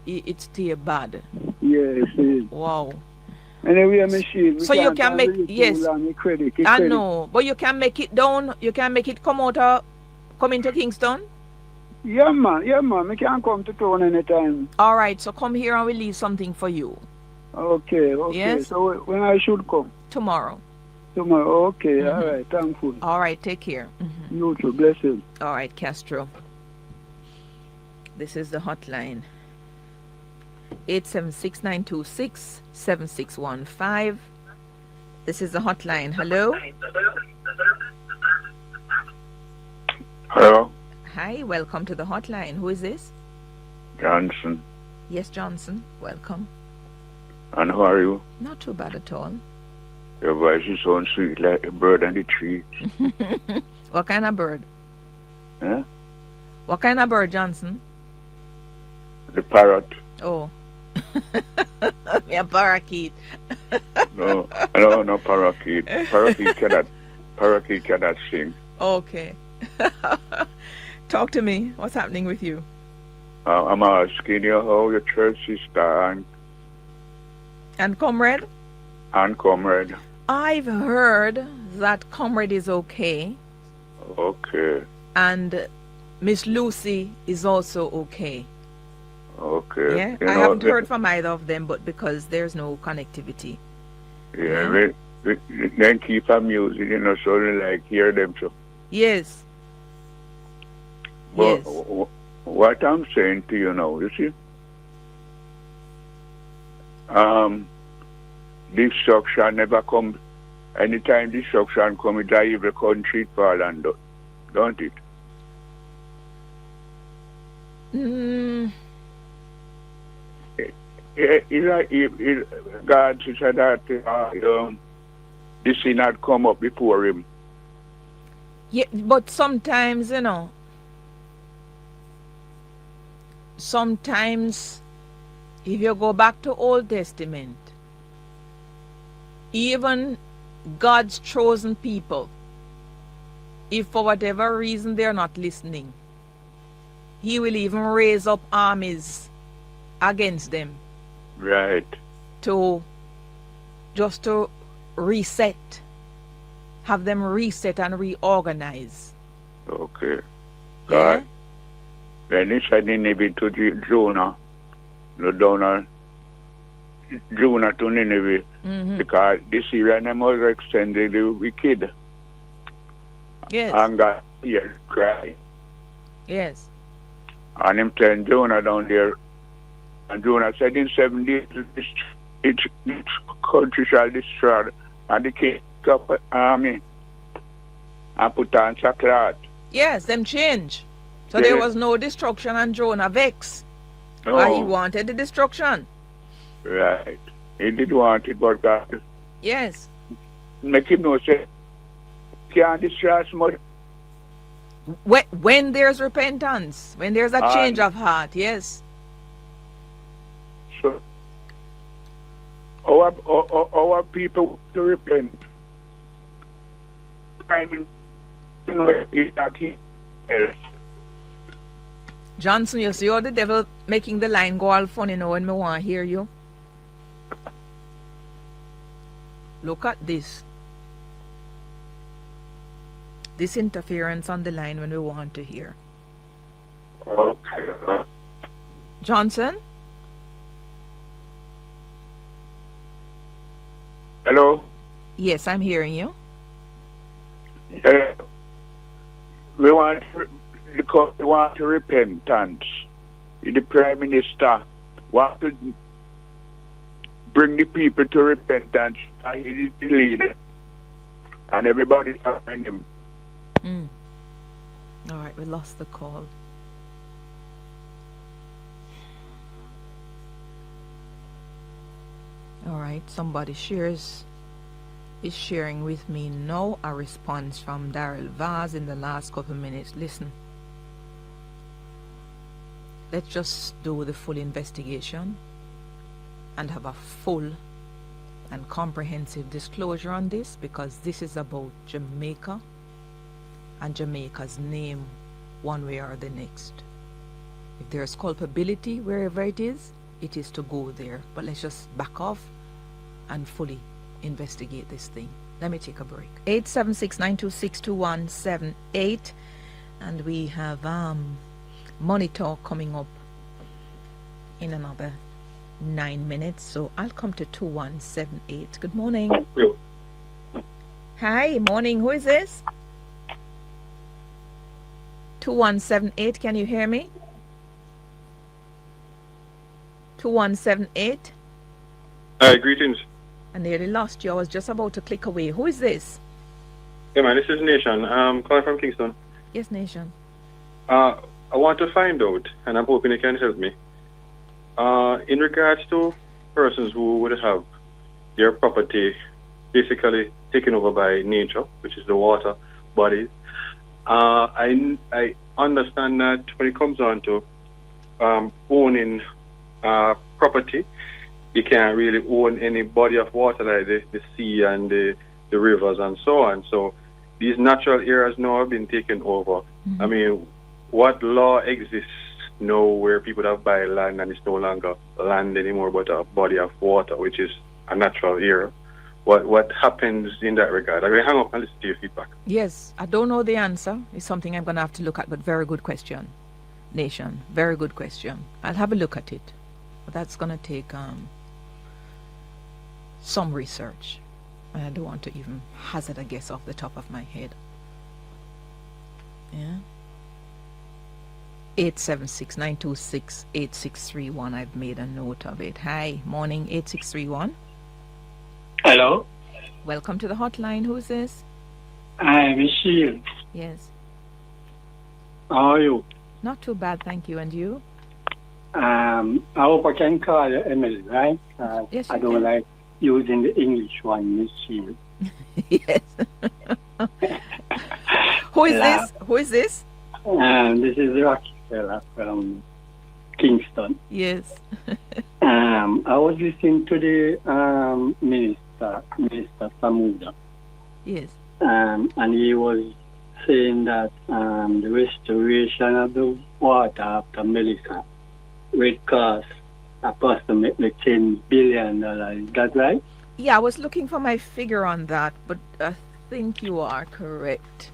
it's still bad. Yeah, wow. Anyway, machine. So you can make I know, but you can make it down. You can make it come into Kingston. Yeah, man. We can come to town anytime. All right. So come here and we'll leave something for you. Okay. Yes? So when I should come? Tomorrow. Okay. All right. Thankful. All right. Take care. You too. Bless you. All right, Castro. This is the hotline. 876-926-7615. This is the hotline. Hello? Hello? Hi, welcome to the hotline. Who is this? Johnson. Yes, Johnson. Welcome. And how are you? Not too bad at all. Your voice is so sweet like a bird on the tree. What kind of bird? Huh? What kind of bird, Johnson? The parrot. Oh. A parakeet. No, parakeet. Parakeet cannot sing. Okay. Talk to me. What's happening with you? I'm asking you how your church sister and comrade? And comrade. I've heard that comrade is okay. Okay. And Miss Lucy is also okay. Okay. Yeah, I haven't heard from either of them, but because there's no connectivity. Yeah, we then keep our music, so they like hear them. So. Yes. But yes. What I'm saying to you now, you see, destruction never come. Anytime destruction comes, it's evil country fall under, don't it? God said that this sin had come up before him. Yeah, but sometimes, sometimes if you go back to Old Testament, even God's chosen people, if for whatever reason they're not listening, he will even raise up armies against them. Right. To reset, have them reset and reorganize. Okay. Yeah? When he said Nineveh to Jonah, no Jonah to Nineveh, because this year them was extended the wicked. Yes. And God here cry. Yes. And him send Jonah down there. And Jonah said in 7 days each country shall destroy, and the king up an army and put on sackcloth. Yes, them change. So Yeah. there was no destruction and Jonah vex. No. Or he wanted the destruction. Right. He did want it, but God Yes. make him know say can't destroy so much. When there's repentance, when there's a change of heart, yes. So our people to repent. I mean, you know, it's not here. Johnson, you see all the devil making the line go all funny now when me want to hear you. Look at this. This interference on the line when we want to hear. Okay. Johnson? Hello? Yes, I'm hearing you. We want repentance. The Prime Minister wants to bring the people to repentance. And he is the leader. And everybody's behind him. All right, we lost the call. All right, somebody is sharing with me now a response from Daryl Vaz in the last couple of minutes. Listen, let's just do the full investigation and have a full and comprehensive disclosure on this, because this is about Jamaica and Jamaica's name one way or the next. If there's culpability wherever it is to go there. But let's just back off and fully investigate this thing. Let me take a break. 876-926-2178, and we have Money Talk coming up in another 9 minutes, so I'll come to 2178. Good morning. Hi, morning. Who is this? 2178, can you hear me? 2178. Hi, greetings. I nearly lost you. I was just about to click away. Who is this? Hey man, this is Nation. I'm calling from Kingston. Yes, Nation. I want to find out, and I'm hoping you can help me. In regards to persons who would have their property basically taken over by nature, which is the water bodies, I understand that when it comes on to owning property, you can't really own any body of water like the sea and the rivers and so on. So these natural areas now have been taken over. I mean, what law exists now where people have buy land and it's no longer land anymore but a body of water, which is a natural area? What happens in that regard? I will hang up and listen to your feedback. Yes, I don't know the answer. It's something I'm going to have to look at, but very good question, Nation. Very good question. I'll have a look at it. But that's going to take some research. And I don't want to even hazard a guess off the top of my head. Yeah. 876-926-8631. I've made a note of it. Hi, morning, 8631. Hello. Welcome to the hotline. Who's this? I'm Michelle. Yes. How are you? Not too bad, thank you. And you? I hope I can call you Emily, right? Yes, I you don't can. like using the English one, Michelle. Yes. Who is this? Who is this? This is Rocky fella from Kingston. Yes. I was listening to the Minister Samuda. Yes. And he was saying that the restoration of the water after Melissa would cost approximately $10 billion. Is that right? Yeah, I was looking for my figure on that, but I think you are correct.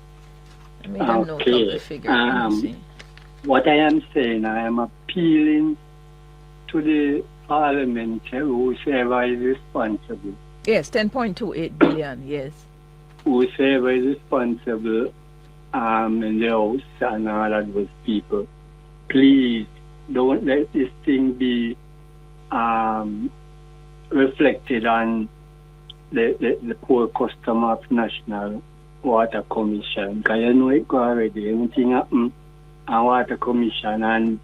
I made a note of the figure. Let me see. What I am saying, I am appealing to the parliament, whoever is responsible. Yes, 10.28 billion, yes. Whoever is responsible in the house and all of those people, please don't let this thing be reflected on the poor customer of National Water Commission. Because you know it go already. Anything happen and Water Commission and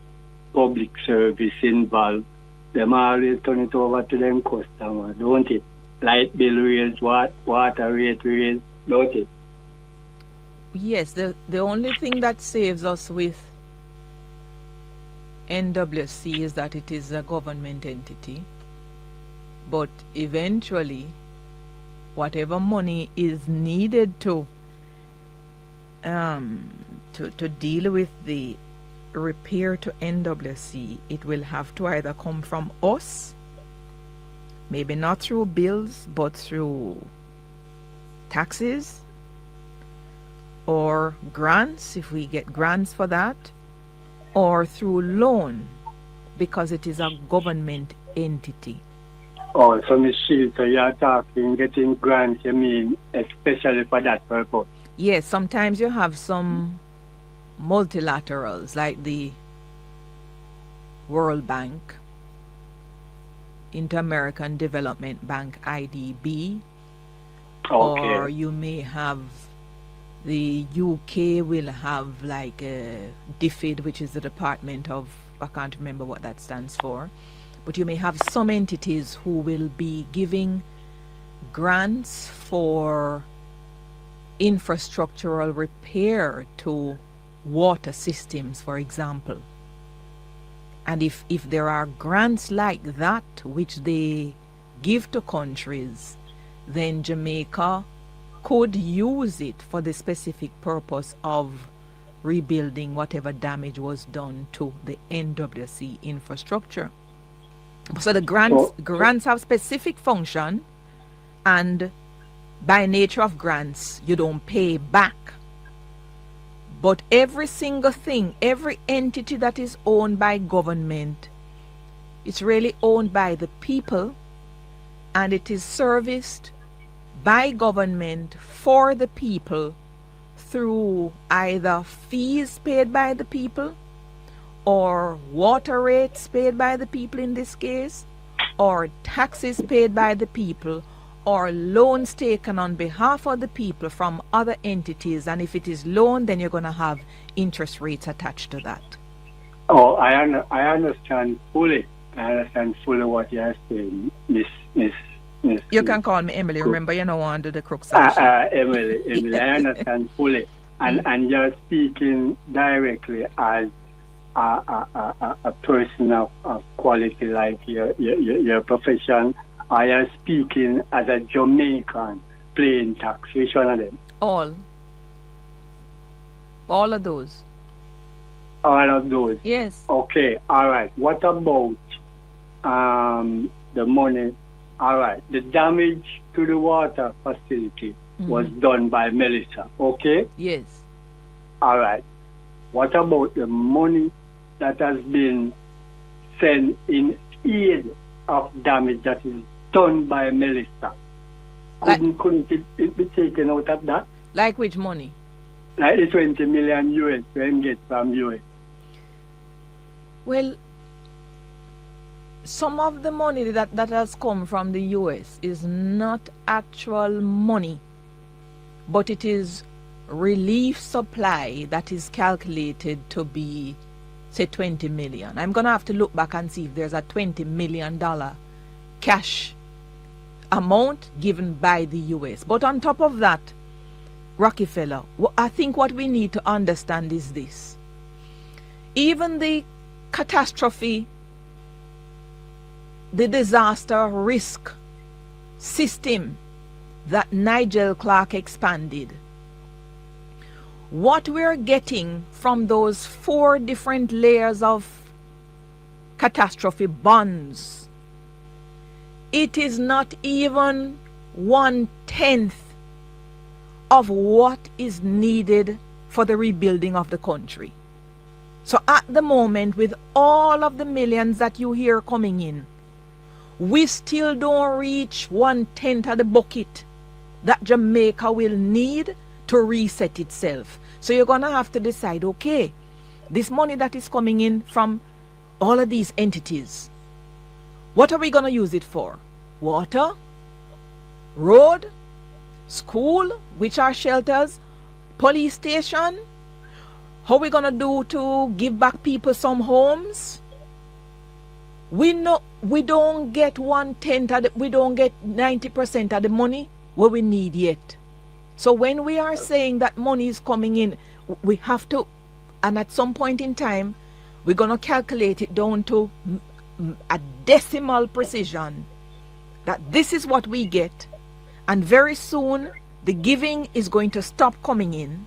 public service involved, them always turn it over to them customers, don't it? Light bill raise, water rate raise, don't it? Yes, the only thing that saves us with NWC is that it is a government entity. But eventually, whatever money is needed to deal with the repair to NWC, it will have to either come from us, maybe not through bills, but through taxes or grants, if we get grants for that, or through loan, because it is a government entity. Oh, so Ms. Shields, so you are talking getting grants, you mean, especially for that purpose? Yes, sometimes you have some multilaterals like the World Bank, Inter-American Development Bank, IDB, Okay. or you may have the UK will have like a DFID, which is the Department of, I can't remember what that stands for, but you may have some entities who will be giving grants for infrastructural repair to water systems, for example. And if there are grants like that which they give to countries, then Jamaica could use it for the specific purpose of rebuilding whatever damage was done to the NWC infrastructure. So the grants have specific function, and by nature of grants, you don't pay back. But every single thing, every entity that is owned by government, it's really owned by the people, and it is serviced by government for the people through either fees paid by the people, or water rates paid by the people in this case, or taxes paid by the people, or loans taken on behalf of the people from other entities. And if it is loan, then you're going to have interest rates attached to that. Oh, I understand fully. I understand fully what you're saying, Miss. You can call me Emily. Remember, you're not under the crook section. Emily, I understand fully. And you're speaking directly as a person of quality like your profession. I am speaking as a Jamaican paying tax. Which one of them? All of those. All of those? Yes. Okay, all right. What about the money? All right. The damage to the water facility was done by Melissa, okay? Yes. All right. What about the money that has been sent in aid of damage that is done by Melissa? Couldn't it be taken out of that? Like which money? Like the 20 million US when get from US. Well, some of the money that has come from the US is not actual money, but it is relief supply that is calculated to be, say, 20 million. I'm going to have to look back and see if there's a $20 million cash amount given by the US. But on top of that, Rockefeller, I think what we need to understand is this. Even the catastrophe, the disaster risk system that Nigel Clark expanded. What we're getting from those 4 different layers of catastrophe bonds, it is not even 1/10 of what is needed for the rebuilding of the country. So at the moment, with all of the millions that you hear coming in, we still don't reach 1/10 of the bucket that Jamaica will need to reset itself. So you're going to have to decide, okay, this money that is coming in from all of these entities, what are we going to use it for? Water, road, school, which are shelters, police station? How are we going to do to give back people some homes? We don't get 1/10 of we don't get 90% of the money what we need yet. So when we are saying that money is coming in, we have to, and at some point in time, we're going to calculate it down to a decimal precision, that this is what we get, and very soon the giving is going to stop coming in.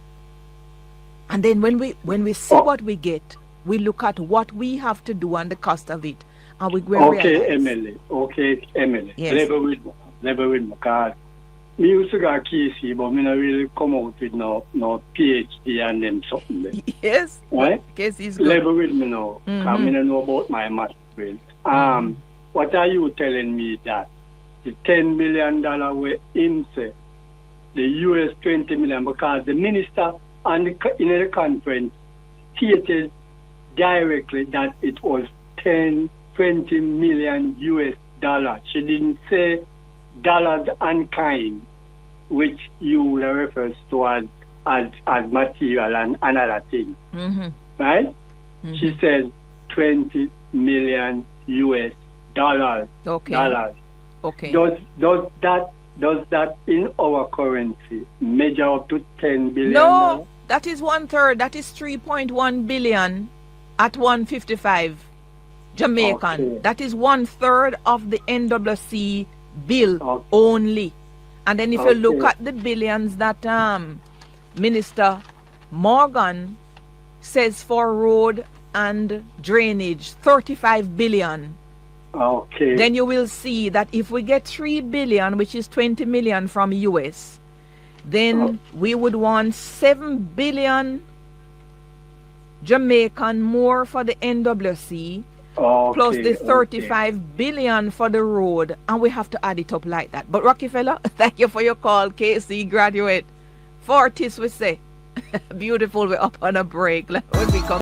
And then when we see what we get, we look at what we have to do and the cost of it, and we realize. Okay, Emily. Yes. Level with my card. Me used to go KC, but me not really come out with no PhD and then something there. Yes. Right? KC is good. Level with me now, because me don't know about my math grade. What are you telling me that the $10 million we insert, the US 20 million, because the minister in the conference stated directly that it was 10, 20 million US dollars. She didn't say dollars and kind, which you refer to as material and another thing. Right? She said 20 million US dollars. Okay. Dollars. Okay. Does that in our currency measure up to 10 billion? No, that is 1/3. That is 3.1 billion at 155 Jamaican. Okay. That is 1/3 of the NWC bill only. And then if you look at the billions that Minister Morgan says for road and drainage, 35 billion. Okay. Then you will see that if we get 3 billion, which is 20 million from US, then we would want 7 billion Jamaican more for the NWC, plus the 35 billion for the road, and we have to add it up like that. But Rockefeller, thank you for your call, KC graduate. Fortis, we say. Beautiful, we're up on a break. When we come